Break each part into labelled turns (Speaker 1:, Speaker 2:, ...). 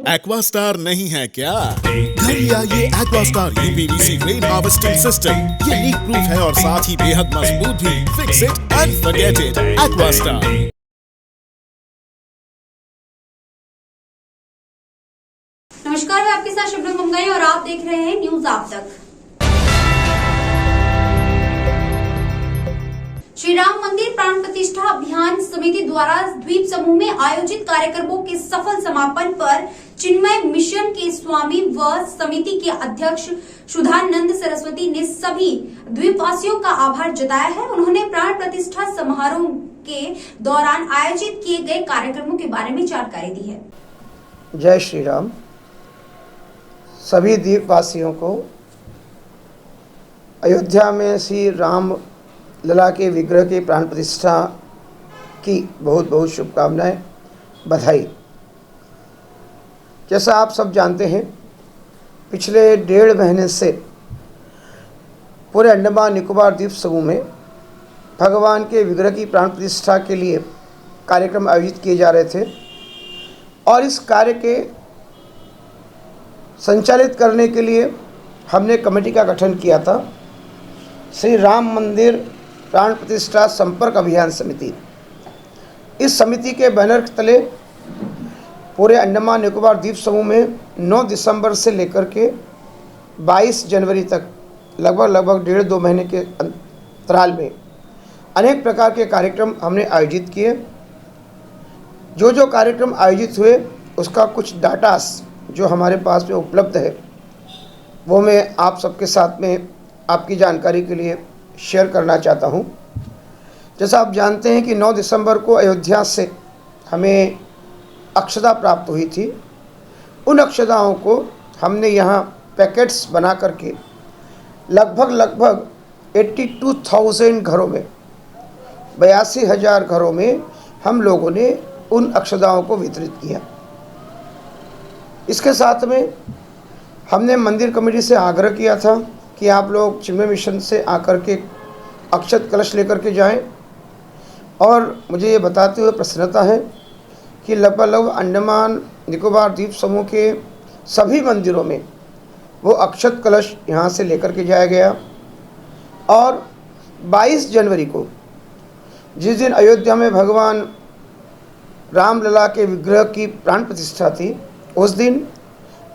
Speaker 1: Aquastar नहीं है क्या? घर लिया ये Aquastar UPVC rain harvesting system. ये लीक प्रूफ है और साथ ही बेहद मजबूत भी। Fix it and forget it. Aquastar.
Speaker 2: नमस्कार, मैं आपके साथ शबनम मंगाई और आप देख रहे हैं न्यूज आप तक। श्री राम मंदिर प्राण प्रतिष्ठा अभियान समिति द्वारा द्वीप समूह में आयोजित कार्यक्रमों के सफल समापन पर चिन्मय मिशन के स्वामी व समिति के अध्यक्ष सुधानंद सरस्वती ने सभी द्वीपवासियों का आभार जताया है। उन्होंने प्राण प्रतिष्ठा समारोह के दौरान आयोजित किए गए कार्यक्रमों के बारे में जानकारी दी है।
Speaker 3: जय श्री राम। सभी द्वीपवासियों को अयोध्या में श्री राम लला के विग्रह की प्राण प्रतिष्ठा की बहुत बहुत शुभकामनाएं, बधाई। जैसा आप सब जानते हैं, पिछले 1.5 महीने से पूरे अंडमान निकोबार द्वीप समूह में भगवान के विग्रह की प्राण प्रतिष्ठा के लिए कार्यक्रम आयोजित किए जा रहे थे और इस कार्य के संचालित करने के लिए हमने कमेटी का गठन किया था, श्री राम मंदिर प्राण प्रतिष्ठा संपर्क अभियान समिति। इस समिति के बैनर तले पूरे अंडमान निकोबार द्वीप समूह में 9 दिसंबर से लेकर के 22 जनवरी तक लगभग 1.5-2 महीने के अंतराल में अनेक प्रकार के कार्यक्रम हमने आयोजित किए। जो कार्यक्रम आयोजित हुए उसका कुछ डाटास जो हमारे पास में उपलब्ध है वो मैं आप सबके साथ में आपकी जानकारी के लिए शेयर करना चाहता हूँ। जैसा आप जानते हैं कि 9 दिसंबर को अयोध्या से हमें अक्षता प्राप्त हुई थी। उन अक्षताओं को हमने यहाँ पैकेट्स बना करके लगभग 82,000 घरों में 82,000 घरों में हम लोगों ने उन अक्षताओं को वितरित किया। इसके साथ में हमने मंदिर कमेटी से आग्रह किया था कि आप लोग चिन्मय मिशन से आकर के अक्षत कलश लेकर के जाएं और मुझे ये बताते हुए प्रसन्नता है कि लगभग अंडमान निकोबार द्वीप समूह के सभी मंदिरों में वो अक्षत कलश यहाँ से लेकर के जाया गया। और 22 जनवरी को जिस दिन अयोध्या में भगवान रामलला के विग्रह की प्राण प्रतिष्ठा थी, उस दिन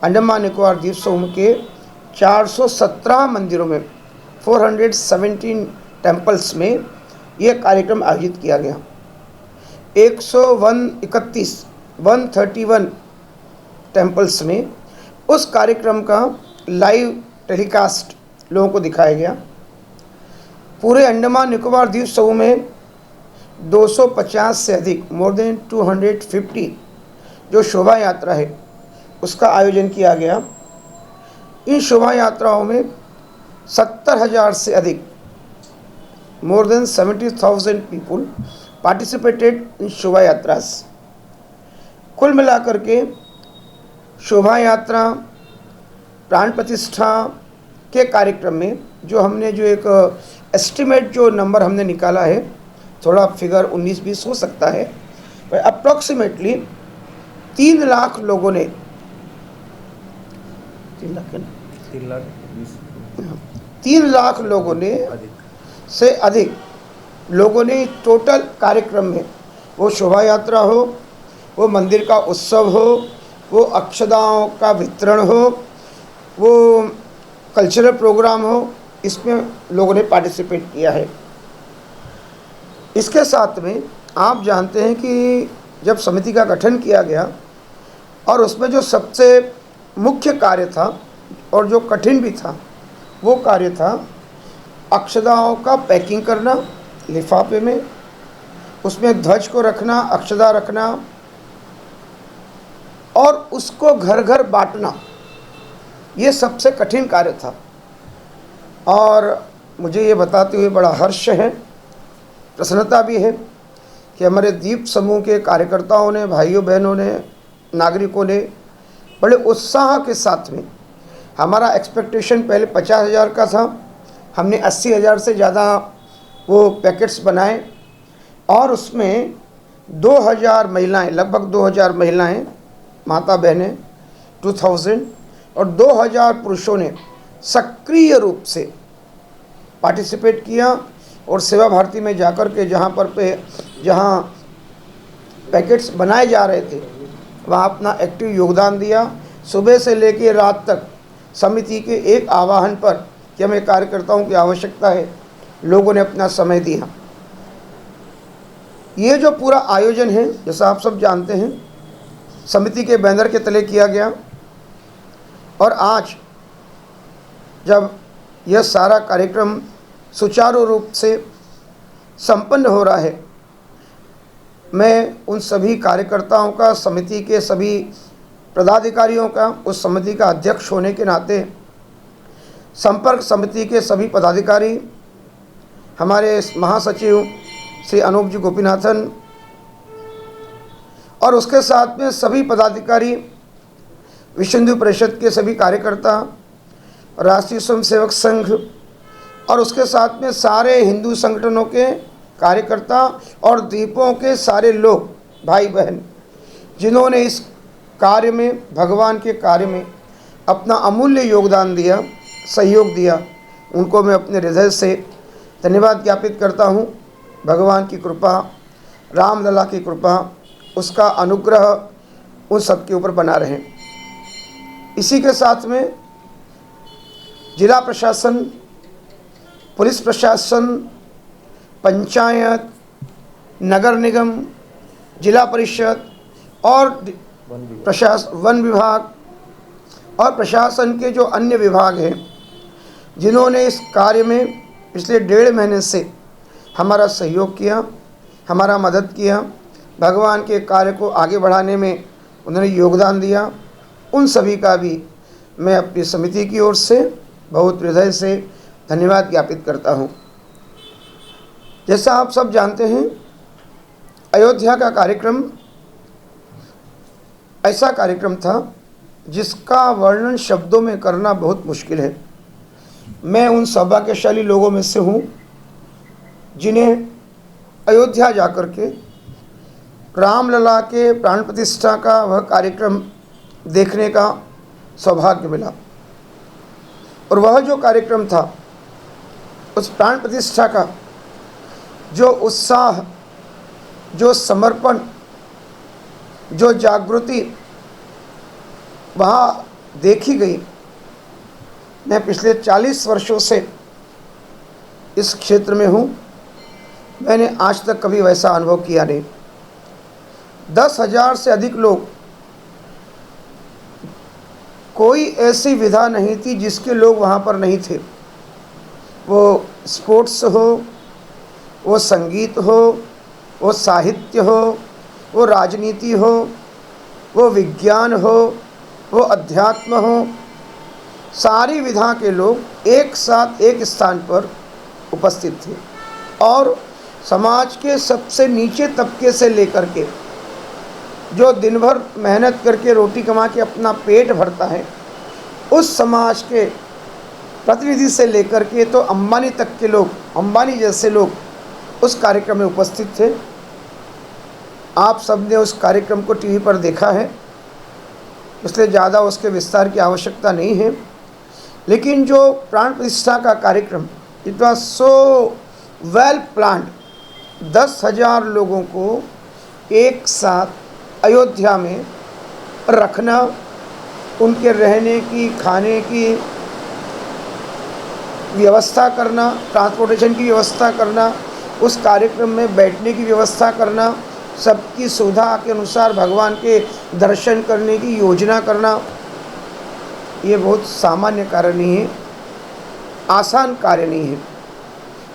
Speaker 3: अंडमान निकोबार द्वीप समूह के 417 मंदिरों में 417 टेम्पल्स में यह कार्यक्रम आयोजित किया गया। 131 टेम्पल्स में उस कार्यक्रम का लाइव टेलीकास्ट लोगों को दिखाया गया। पूरे अंडमान निकोबार द्वीप समूह में 250 से अधिक मोर देन 250 जो शोभा यात्रा है उसका आयोजन किया गया। इन शोभा यात्राओं में 70,000 से अधिक more than 70,000 people participated in शोभा यात्रा। कुल मिलाकर के शोभा यात्रा प्राण प्रतिष्ठा के कार्यक्रम में जो हमने जो एक एस्टिमेट जो नंबर हमने निकाला है, थोड़ा फिगर 19-20 हो सकता है, पर अप्रॉक्सीमेटली 3 लाख लोगों ने 3 लाख लोगों ने से अधिक लोगों ने टोटल कार्यक्रम में, वो शोभा यात्रा हो, वो मंदिर का उत्सव हो, वो अक्षताओं का वितरण हो, वो कल्चरल प्रोग्राम हो, इसमें लोगों ने पार्टिसिपेट किया है। इसके साथ में आप जानते हैं कि जब समिति का गठन किया गया और उसमें जो सबसे मुख्य कार्य था और जो कठिन भी था वो कार्य था अक्षताओं का पैकिंग करना लिफाफे में, उसमें ध्वज को रखना, अक्षता रखना और उसको घर घर बांटना। ये सबसे कठिन कार्य था और मुझे ये बताते हुए बड़ा हर्ष है, प्रसन्नता भी है कि हमारे द्वीप समूह के कार्यकर्ताओं ने, भाइयों बहनों ने, नागरिकों ने बड़े उत्साह के साथ में, हमारा एक्सपेक्टेशन पहले 50,000 का था, हमने 80,000 से ज़्यादा वो पैकेट्स बनाए और उसमें 2000 महिलाएं, लगभग 2000 महिलाएं, माता बहनें 2000 और 2000 पुरुषों ने सक्रिय रूप से पार्टिसिपेट किया और सेवा भारती में जाकर के जहाँ पैकेट्स बनाए जा रहे थे वहाँ अपना एक्टिव योगदान दिया। सुबह से लेकर रात तक समिति के एक आह्वान पर कि हमें कार्यकर्ताओं की आवश्यकता है, लोगों ने अपना समय दिया। ये जो पूरा आयोजन है, जैसा आप सब जानते हैं, समिति के बैनर के तले किया गया और आज जब यह सारा कार्यक्रम सुचारू रूप से संपन्न हो रहा है, मैं उन सभी कार्यकर्ताओं का, समिति के सभी पदाधिकारियों का, उस समिति का अध्यक्ष होने के नाते संपर्क समिति के सभी पदाधिकारी, हमारे महासचिव श्री अनूप जी गोपीनाथन और उसके साथ में सभी पदाधिकारी, विश्व हिंदू परिषद के सभी कार्यकर्ता, राष्ट्रीय स्वयंसेवक संघ और उसके साथ में सारे हिंदू संगठनों के कार्यकर्ता और द्वीपों के सारे लोग, भाई बहन, जिन्होंने इस कार्य में, भगवान के कार्य में अपना अमूल्य योगदान दिया, सहयोग दिया, उनको मैं अपने हृदय से धन्यवाद ज्ञापित करता हूँ। भगवान की कृपा, रामलला की कृपा, उसका अनुग्रह उन सबके ऊपर बना रहे। इसी के साथ में जिला प्रशासन, पुलिस प्रशासन, पंचायत, नगर निगम, जिला परिषद और वन विभाग और प्रशासन के जो अन्य विभाग हैं, जिन्होंने इस कार्य में पिछले 1.5 महीने से हमारा सहयोग किया, हमारा मदद किया, भगवान के कार्य को आगे बढ़ाने में उन्होंने योगदान दिया, उन सभी का भी मैं अपनी समिति की ओर से बहुत हृदय से धन्यवाद ज्ञापित करता हूँ। जैसा आप सब जानते हैं, अयोध्या का कार्यक्रम ऐसा कार्यक्रम था जिसका वर्णन शब्दों में करना बहुत मुश्किल है। मैं उन सौभाग्यशाली लोगों में से हूँ जिन्हें अयोध्या जाकर के रामलला के प्राण प्रतिष्ठा का वह कार्यक्रम देखने का सौभाग्य मिला। और वह जो कार्यक्रम था, उस प्राण प्रतिष्ठा का जो उत्साह, जो समर्पण, जो जागृति वहाँ देखी गई, मैं पिछले 40 वर्षों से इस क्षेत्र में हूँ, मैंने आज तक कभी वैसा अनुभव किया नहीं। 10,000 से अधिक लोग, कोई ऐसी विधा नहीं थी जिसके लोग वहाँ पर नहीं थे। वो स्पोर्ट्स हो, वो संगीत हो, वो साहित्य हो, वो राजनीति हो, वो विज्ञान हो, वो अध्यात्म हो, सारी विधा के लोग एक साथ एक स्थान पर उपस्थित थे। और समाज के सबसे नीचे तबके से लेकर के, जो दिन भर मेहनत करके रोटी कमा के अपना पेट भरता है, उस समाज के प्रतिनिधि से लेकर के तो अंबानी तक के लोग, अंबानी जैसे लोग उस कार्यक्रम में उपस्थित थे। आप सबने उस कार्यक्रम को टीवी पर देखा है, इसलिए ज़्यादा उसके विस्तार की आवश्यकता नहीं है। लेकिन जो प्राण प्रतिष्ठा का कार्यक्रम, it was so well planned. 10,000 लोगों को एक साथ अयोध्या में रखना, उनके रहने की, खाने की व्यवस्था करना, ट्रांसपोर्टेशन की व्यवस्था करना, उस कार्यक्रम में बैठने की व्यवस्था करना, सबकी सुविधा के अनुसार भगवान के दर्शन करने की योजना करना, ये बहुत सामान्य कार्य नहीं है, आसान कार्य नहीं है।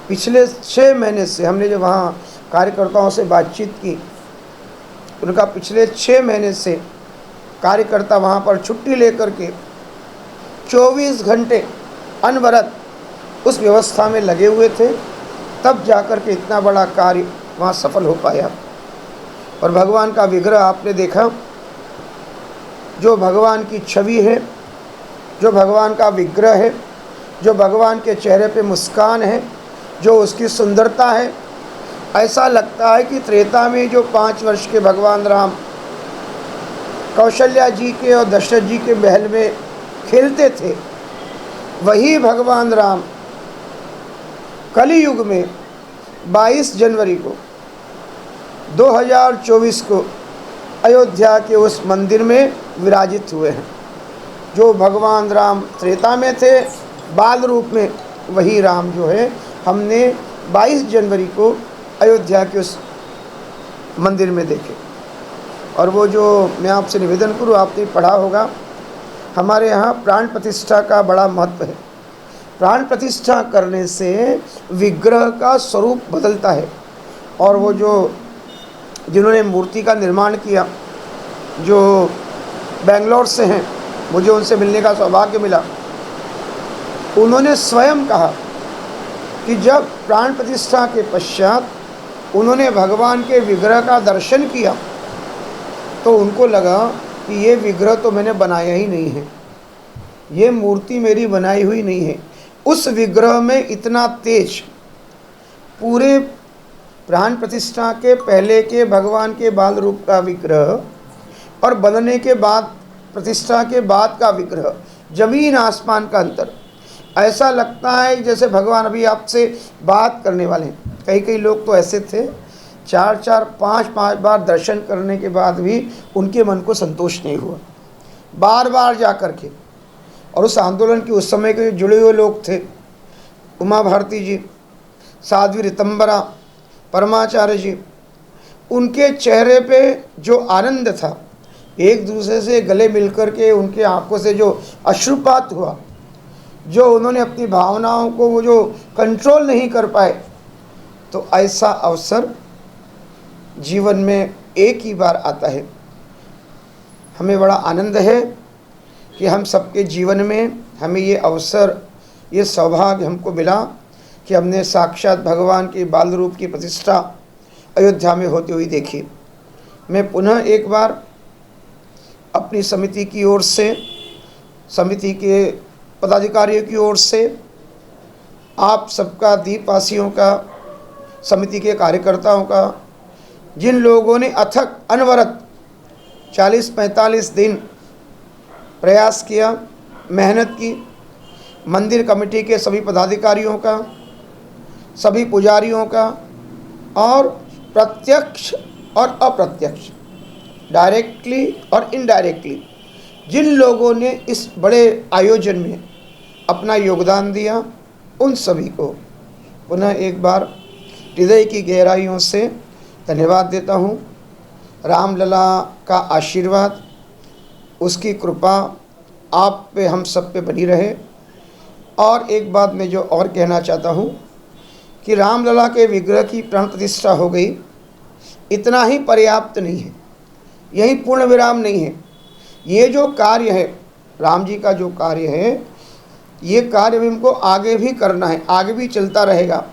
Speaker 3: पिछले 6 महीने से हमने जब वहाँ कार्यकर्ताओं से बातचीत की, उनका पिछले 6 महीने से कार्यकर्ता वहाँ पर छुट्टी लेकर के 24 घंटे अनवरत उस व्यवस्था में लगे हुए थे, तब जाकर के इतना बड़ा कार्य वहाँ सफल हो पाया। और भगवान का विग्रह आपने देखा, जो भगवान की छवि है, जो भगवान का विग्रह है, जो भगवान के चेहरे पे मुस्कान है, जो उसकी सुंदरता है, ऐसा लगता है कि त्रेता में जो 5 वर्ष के भगवान राम कौशल्या जी के और दशरथ जी के महल में खेलते थे, वही भगवान राम कलियुग में 22 जनवरी को 2024 को अयोध्या के उस मंदिर में विराजित हुए हैं। जो भगवान राम त्रेता में थे बाल रूप में, वही राम जो है हमने 22 जनवरी को अयोध्या के उस मंदिर में देखे। और वो जो मैं आपसे निवेदन करूँ, आपने पढ़ा होगा, हमारे यहाँ प्राण प्रतिष्ठा का बड़ा महत्व है। प्राण प्रतिष्ठा करने से विग्रह का स्वरूप बदलता है। और वो जो जिन्होंने मूर्ति का निर्माण किया, जो बेंगलोर से हैं, मुझे उनसे मिलने का सौभाग्य मिला, उन्होंने स्वयं कहा कि जब प्राण प्रतिष्ठा के पश्चात उन्होंने भगवान के विग्रह का दर्शन किया तो उनको लगा कि ये विग्रह तो मैंने बनाया ही नहीं है, ये मूर्ति मेरी बनाई हुई नहीं है। उस विग्रह में इतना तेज, पूरे प्राण प्रतिष्ठा के पहले के भगवान के बाल रूप का विग्रह और बनने के बाद, प्रतिष्ठा के बाद का विग्रह, जमीन आसमान का अंतर। ऐसा लगता है जैसे भगवान अभी आपसे बात करने वाले हैं। कई लोग तो ऐसे थे, 4-4, 5-5 बार दर्शन करने के बाद भी उनके मन को संतोष नहीं हुआ, बार बार जा कर के। और उस आंदोलन के उस समय के जुड़े हुए लोग थे, उमा भारती जी, साध्वी ऋतंबरा, परमाचार्य जी, उनके चेहरे पे जो आनंद था, एक दूसरे से गले मिलकर के उनके आंखों से जो अश्रुपात हुआ, जो उन्होंने अपनी भावनाओं को वो जो कंट्रोल नहीं कर पाए, तो ऐसा अवसर जीवन में एक ही बार आता है। हमें बड़ा आनंद है कि हम सबके जीवन में हमें ये अवसर, ये सौभाग्य हमको मिला कि हमने साक्षात भगवान के बाल रूप की प्रतिष्ठा अयोध्या में होती हुई देखी। मैं पुनः एक बार अपनी समिति की ओर से, समिति के पदाधिकारियों की ओर से, आप सबका, दीपवासियों का, समिति के कार्यकर्ताओं का, जिन लोगों ने अथक अनवरत 40-45 दिन प्रयास किया, मेहनत की, मंदिर कमेटी के सभी पदाधिकारियों का, सभी पुजारियों का, और प्रत्यक्ष और अप्रत्यक्ष, डायरेक्टली और इनडायरेक्टली जिन लोगों ने इस बड़े आयोजन में अपना योगदान दिया, उन सभी को पुनः एक बार हृदय की गहराइयों से धन्यवाद देता हूँ। रामलला का आशीर्वाद, उसकी कृपा आप पे, हम सब पे बनी रहे। और एक बात मैं जो और कहना चाहता हूँ कि रामलला के विग्रह की प्राण प्रतिष्ठा हो गई, इतना ही पर्याप्त नहीं है, यही पूर्ण विराम नहीं है। ये जो कार्य है, राम जी का जो कार्य है, ये कार्य भी हमको आगे भी करना है, आगे भी चलता रहेगा।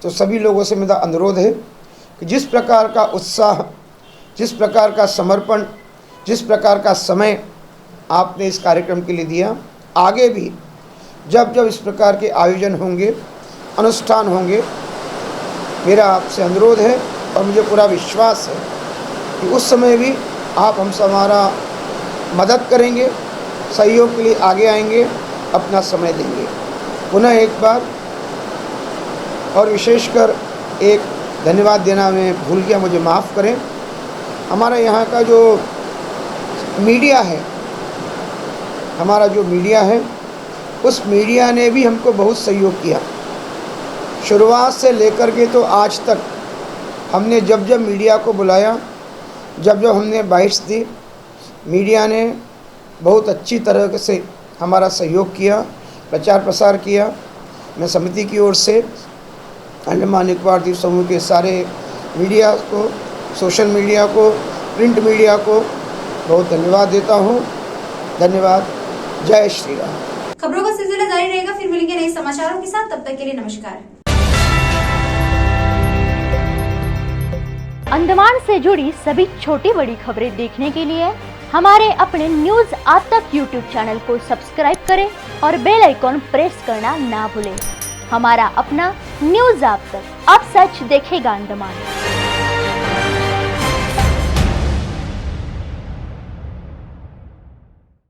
Speaker 3: तो सभी लोगों से मेरा अनुरोध है कि जिस प्रकार का उत्साह, जिस प्रकार का समर्पण, जिस प्रकार का समय आपने इस कार्यक्रम के लिए दिया, आगे भी जब जब इस प्रकार के आयोजन होंगे, अनुष्ठान होंगे, मेरा आपसे अनुरोध है और मुझे पूरा विश्वास है कि उस समय भी आप हमसे हमारा मदद करेंगे, सहयोग के लिए आगे आएंगे, अपना समय देंगे। पुनः एक बार और विशेषकर एक धन्यवाद देना मैं भूल गया, मुझे माफ़ करें। हमारा यहाँ का जो मीडिया है, हमारा जो मीडिया है, उस मीडिया ने भी हमको बहुत सहयोग किया। शुरुआत से लेकर के तो आज तक हमने जब जब मीडिया को बुलाया, जब जब हमने बाइट्स दी, मीडिया ने बहुत अच्छी तरह से हमारा सहयोग किया, प्रचार प्रसार किया। मैं समिति की ओर से अंडमान निकोबार द्वीप समूह के सारे मीडिया को, सोशल मीडिया को, प्रिंट मीडिया को बहुत धन्यवाद देता हूँ। धन्यवाद। जय श्री राम।
Speaker 2: खबरों का सिलसिला जारी रहेगा, फिर मिलेंगे नए समाचारों के साथ। तब तक के लिए नमस्कार।
Speaker 4: अंडमान से जुड़ी सभी छोटी बड़ी खबरें देखने के लिए हमारे अपने न्यूज आज तक यूट्यूब चैनल को सब्सक्राइब करें और बेल आइकॉन प्रेस करना ना भूलें। हमारा अपना न्यूज आप तक, अब सच देखेगा अंडमान।